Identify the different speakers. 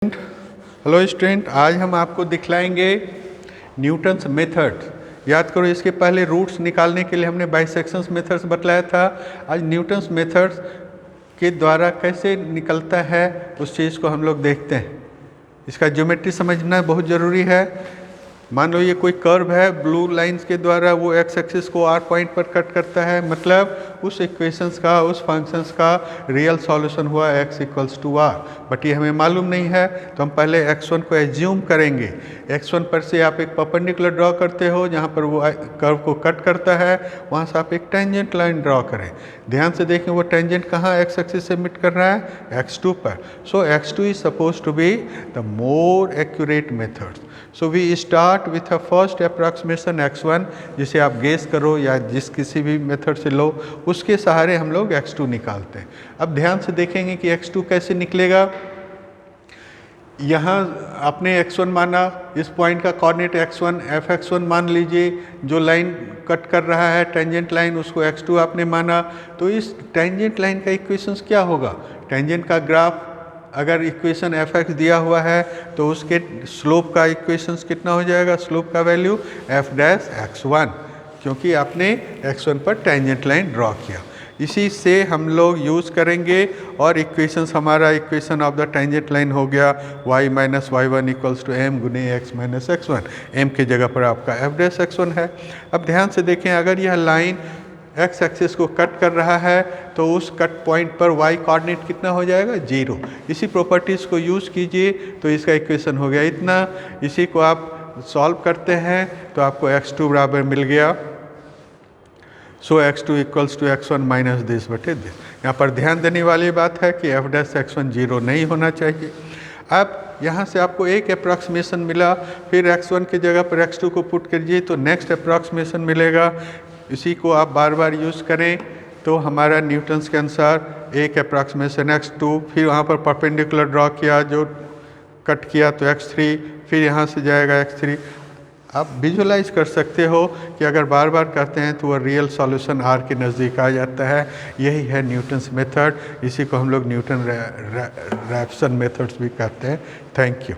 Speaker 1: Hello student, आज हम आपको दिखलाएंगे न्यूटन्स मेथड। याद करो, इसके पहले रूट्स निकालने के लिए हमने बाइसेक्शंस मेथड्स बतलाया था। आज न्यूटन्स मेथड्स के द्वारा कैसे निकलता है उस चीज़ को हम लोग देखते हैं। इसका ज्योमेट्री समझना बहुत ज़रूरी है। मान लो ये कोई कर्व है, ब्लू लाइंस के द्वारा वो एक्स एक्सिस को आर पॉइंट पर कट करता है, मतलब उस इक्वेशंस का, उस फंक्शंस का रियल सॉल्यूशन हुआ x equals to r. But ये हमें मालूम नहीं है, तो हम पहले x1 को एज्यूम करेंगे। x1 पर से आप एक परपेंडिकुलर ड्रॉ करते हो, जहाँ पर वो कर्व को कट करता है, वहाँ से आप एक टेंजेंट लाइन ड्रॉ करें। ध्यान से देखें, वो टेंजेंट कहाँ एक्स एक्सिस से मिट कर रहा है, x2 पर। So x2 is suppose to be the more accurate method. So we start with a first approximation x1, जिसे आप गेस करो या जिस किसी भी मेथड से लो, उसके सहारे हम लोग x2 निकालते हैं। अब ध्यान से देखेंगे कि x2 कैसे निकलेगा। यहाँ आपने x1 माना, इस पॉइंट का कोऑर्डिनेट x1 fx1 मान लीजिए। जो लाइन कट कर रहा है टेंजेंट लाइन, उसको x2 आपने माना। तो इस टेंजेंट लाइन का इक्वेशंस क्या होगा? टेंजेंट का ग्राफ, अगर इक्वेशन fx दिया हुआ है तो उसके स्लोप का इक्वेशंस कितना हो जाएगा? स्लोप का वैल्यू f डैश x1, क्योंकि आपने x1 पर टेंजेंट लाइन ड्रॉ किया। इसी से हम लोग यूज़ करेंगे और इक्वेशंस, हमारा equation of the tangent line हो गया y minus y1 equals to m गुने x माइनस x1। m की जगह पर आपका f डैश x1 है। अब ध्यान से देखें, अगर यह लाइन x एक्सिस को कट कर रहा है तो उस कट पॉइंट पर y कोऑर्डिनेट कितना हो जाएगा? 0। इसी प्रॉपर्टीज़ को यूज़ कीजिए तो इसका इक्वेशन हो गया इतना। इसी को आप सॉल्व करते हैं तो आपको x2 बराबर मिल गया। So x2 equals to x1 minus this बटे दिस। यहाँ पर ध्यान देने वाली बात है कि f डैश x1 0 नहीं होना चाहिए। अब यहाँ से आपको एक अप्रॉक्सीमेशन मिला, फिर x1 की जगह पर x2 को पुट कीजिए तो नेक्स्ट अप्रॉक्सीमेशन मिलेगा। इसी को आप बार बार यूज़ करें तो हमारा न्यूटन्स के अनुसार एक अप्रॉक्सीमेशन x2, फिर वहाँ पर परपेंडिकुलर ड्रॉ किया, जो कट किया तो x3, फिर यहाँ से जाएगा x3। आप विजुलाइज कर सकते हो कि अगर बार बार करते हैं तो वह रियल सॉल्यूशन r के नज़दीक आ जाता है। यही है न्यूटन्स मेथड। इसी को हम लोग न्यूटन रैप्सन मेथड्स भी कहते हैं। Thank you.